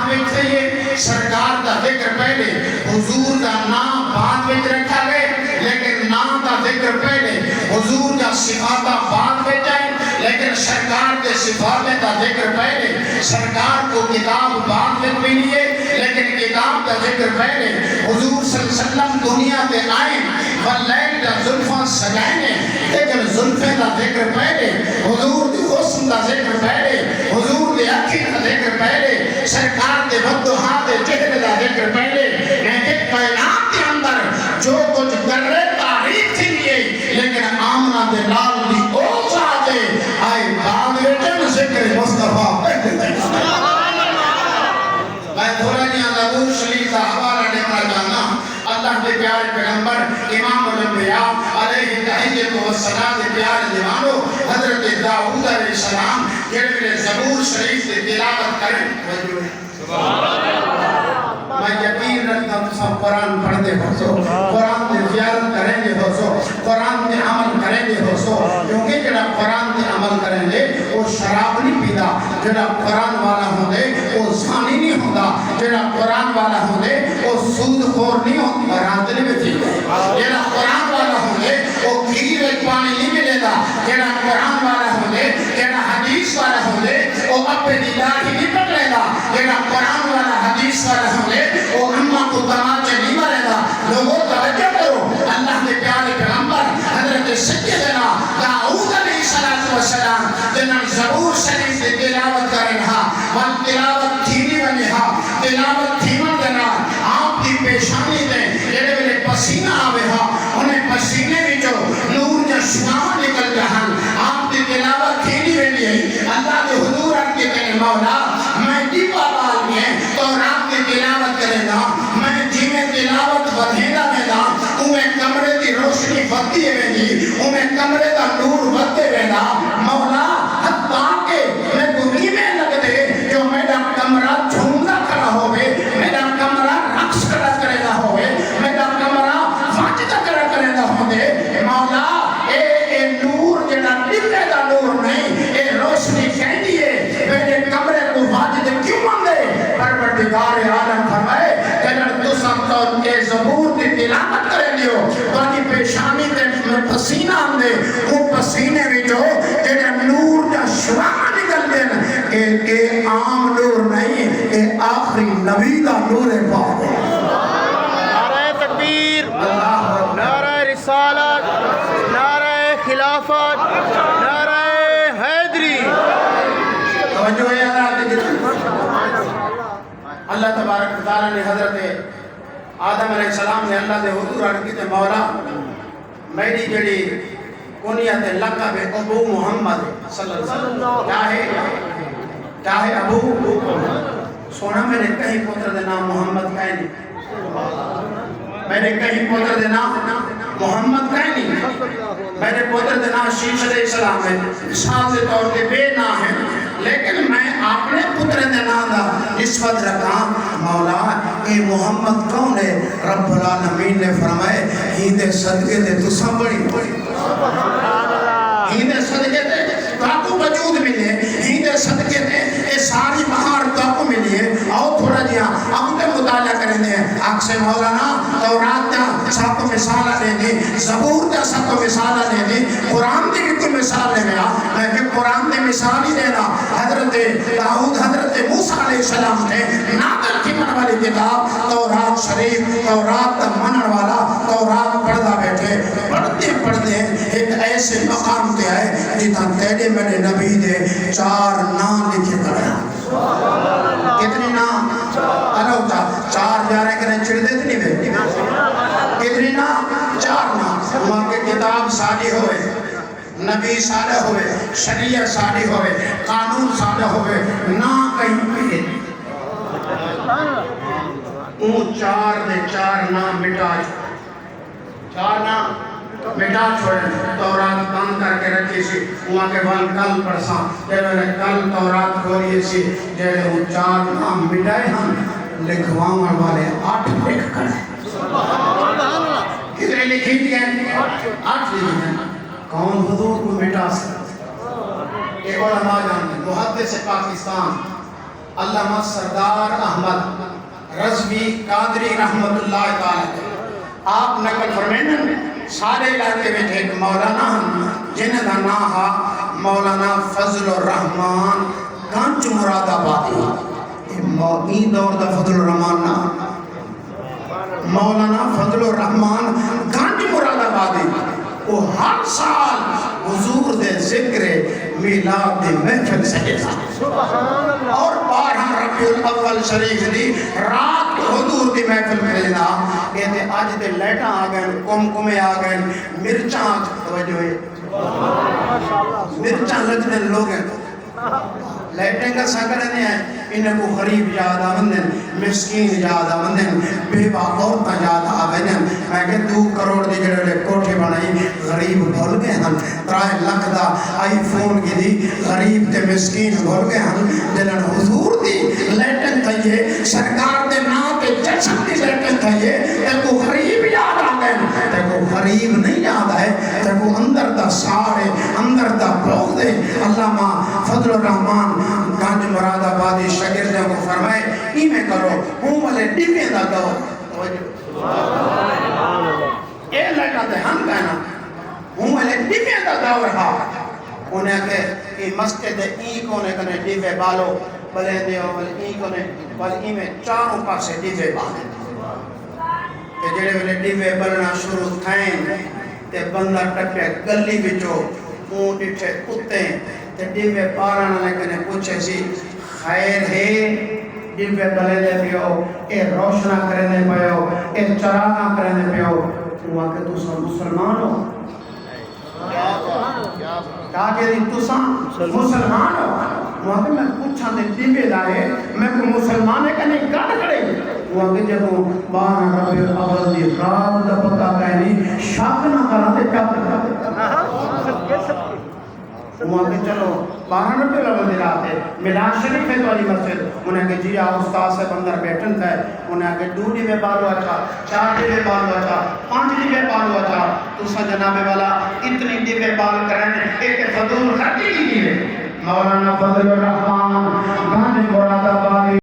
وچ یہ سرکار دا ذکر پہلے حضور دا نام بعد وچ رکھا گئے لیکن نام دا ذکر پہلے حضور دا صفات بعد وچ آئے لیکن سرکار کے صفات دا ذکر پہلے سرکار کو کتاب بعد وچ ملی ہے لیکن کتاب دا ذکر پہلے حضور صلی اللہ علیہ وسلم دنیا پہ آئے واللیل دا زلفاں سجائیں لیکن زلفیں دا ذکر پہلے حضور دی حسن دا ذکر پہلے حضور دی اکھی دا ذکر پہلے سرکار دے بدوہاں دے چہرے دا ذکر پہلے لیکن کائنات کے اندر جو کچھ کر رہے تاریخ تھی لیے لیکن آمنہ دے لال دی او ساتھے آئے بعد ویٹن ذکر مصطفیٰ پہلے میں تھوڑا جہاں زبور شریف کا حوالہ دیکھنا جانا اللہ کے پیارے پیغمبر امام الانبیاء علیہ تحیت و السلام کے پیارے دیوانوں حضرت داؤد علیہ السلام جنہوں زبور شریف سے تلاوت کریں میں یقین رکھتا ہوں سب قرآن پڑھتے ہو سو قرآن میں زیارت کریں گے ہو سو قرآن میں عمل کریں گے ہو سو کیونکہ جڑا قرآن میں عمل کریں گے وہ شراب نہیں پیدا جڑا قرآن والا ہوں گے وہ زانی نہیں ہوگا جڑا قرآن والا ہوں گے وہ سود خور نہیں ہوگا برادری میں تھی جڑا قرآن والا ہوں گے وہ کھیر ایک پانی نہیں ملے گا جڑا قرآن والا ہوں گے جڑا حدیث والا ہوں گے وہ اپنے دیدار ہی نہیں پکڑے گا جڑا قرآن والا حدیث والا ہوں گے وہ اماں کو تماچے نہیں مرے گا لوگوں توجہ کرو اللہ کے پیارے پیغمبر حضرت سیدنا داؤد علیہ السلام جنہاں زبور شریف سے تلاوت کریں ہاں وال تلاوت تھیری بنی ہاں تلاوت تھیمن دینا آپ کی پیشانی دیں جڑے ویلے پسینہ آوے ہاں انہیں پسینے بھی جو نور یا شناہ نکل جہاں آپ کی تلاوت تھیری بنی ہے اللہ کے حضور ان کے کہنے مولا میں دیپا بال میں تو رات کی تلاوت کرے گا میں جی میں تلاوت بدھینا میں گا انہیں کمرے دی روشنی بدھی ہے گی انہیں کمرے دا نور بدھے ہے گا مولا حتیٰ کہ میں دنی میں لگ دے جو میرا کمرہ جھونگا کھڑا ہوئے میرا کمرہ رقص کھڑا کرے گا ہوئے میرا کمرہ واجدہ کھڑا کرے گا ہوئے مولا اے نور جڑا ڈبے دا نور نہیں اے روشنی کہہ دیئے میرے کمرے کو واجدہ کیوں مندے پروردگار عالم فرمائے جنہاں تو سب تو کے زبور دی تلاوت کریں دیو بانی پیشانی تے پسینہ آندے وہ پسینے بھی جو جنہاں نور دا شراع نکل دیں کہ عام نور نہیں کہ آخری نبی دا نور پاک نعرہ تکبیر نعرہ رسالت نعرہ خلافت نعرہ حیدری توجہ ہے اللہ تبارک تعالیٰ نے حضرت آدم علیہ السلام نے اللہ دے حضور عرقی تے مولا میری جڑی کنیت لقب ابو محمد صلی اللہ علیہ وسلم چاہے ابو سونا میں نے کہیں پتر دے نام محمد کہیں نہیں میں نے کہیں پتر دے نام محمد کہیں نہیں میں نے پتر دے نام شیش علیہ السلام ہے ساتھ طور کے بے نا ہے لیکن میں اپنے پتر دے نام دا نسبت رکھا مولا اے محمد کون ہے رب العالمین نے فرمائے ہی دے صدقے دے تو سب بڑی ہی دے صدقے دے تاکو وجود ملے ہی دے صدقے دے اے ساری بہار تاکو ملیے آؤ تھوڑا جیا ہم تے مطالعہ کریں دے آگ سے مولانا تورات دا سب کو مثالہ دے دی زبور دا سب کو مثالہ دے دی قرآن دی بھی کوئی مثال لے گیا لیکن قرآن دی مثال ہی دینا حضرت داؤد حضرت موسیٰ علیہ السلام نے ناقل کی من والی کتاب تورات شریف تورات دا منن والا تورات پڑھدا بیٹھے پڑھتے ایک ایسے مقام تے آئے جتاں تیرے میرے نبی دے 4 نام لکھے کریا کتنی نام انہوں تا 4 جارے کریں چڑھ دیتے نہیں بے کتنی نام 4 نام وہاں کے کتاب سالی ہوئے نبی صالح ہوئے شریعت صالح ہوئے قانون صالح ہوئے نہ کہیں پہ اون 4 نام مٹا 4 نام مٹا چھوڑے تورات بند کر کے رکھی سی وہاں کے بل کل پڑھساں جیلے نے کل تورات کھولیے سی جیلے وہ 4 نام مٹائے ہم لکھواؤں والے 8 لکھ کریں کتنے لکھی دیئے 8 لکھی ہیں کون حضور کو مٹا سکتا ایک علماء جانتے محدث پاکستان علامہ سردار احمد رضوی قادری رحمت اللہ تعالی آپ نقل فرمائیں سارے علاقے میں ایک مولانا جنہ دا نام ہے مولانا فضل الرحمان گنج مراد آبادی یہ دور دا فضل الرحمان نام مولانا فضل الرحمان گنج مراد آبادی وہ ہر سال حضور دے ذکر میلاد دے محفل سجدہ اور 12 ربیع الاول شریف دی رات حضور دی محفل میں لینا کہتے آج دے لیٹاں آ گئے کم کمے آ گئے مرچاں توجہ ہے مرچاں لجنے لوگ ہیں لائٹیں کا سکر نہیں ہے انہیں کو غریب یاد آمدن مسکین یاد آمدن بیوہ عورتاں یاد آمدن میں کہ 2 کروڑ دی جڑے کوٹھے بنائی غریب بھول گئے ہن 3 لاکھ دا آئی فون کی دی غریب تے مسکین بھول گئے ہن جنہاں حضور دی لائٹیں تھائیے سرکار دے نام تے جشن دی لائٹیں تھائیے تے کو غریب یاد آمدن تے کو غریب نہیں یاد ہے تے کو اندر دا سارے اندر دا بھوگ دے علامہ فضل الرحمان گنج مراد آبادی شاگردوں کو فرمائے میں کرو ہوں والے ڈیوے دا دور اے لگا دے ہم کہنا ہوں والے ڈیوے دا دور ہاں انہیں کہ مسجد ای کونے کنے ڈیوے بالو بلے دیو بلے ای کونے بلے میں چاروں پاسے ڈیوے بالے کہ جڑے والے ڈیوے بلنا شروع تھائیں تے بندہ ٹکے گلی بچو اون ڈٹھے کتے تے ڈیوے پارانا لیکنے پوچھے سی خیر ہے ڈیوے بلے دے پیو اے روشنہ کرنے پیو اے چراغہ کرنے پیو وہاں کہ تو سب مسلمان ہو کہا کہ تو سب مسلمان ہو وہاں کہ میں پوچھا دے ڈیوے لائے میں کوئی مسلمان ہے کہ نہیں گاڑ کرے وہاں کہ جب 12 ربیع الاول دی رات دا پتہ کہنی شاک نہ کرا دے چاہتے وہاں کہ چلو 12 ربیع الاول دی رات ہے میلاد شریف ہے تو علی مسجد انہیں کہ جی آپ استاد سے اندر بیٹھن تھے انہیں کہ 2 ڈیوے بالو اچھا 4 ڈیوے بالو اچھا 5 ڈیوے بالو اچھا تو سا جناب والا اتنی ڈیوے بال کرنے ایک فضول خطی کی ہے مولانا فضل الرحمان گنج مراد آبادی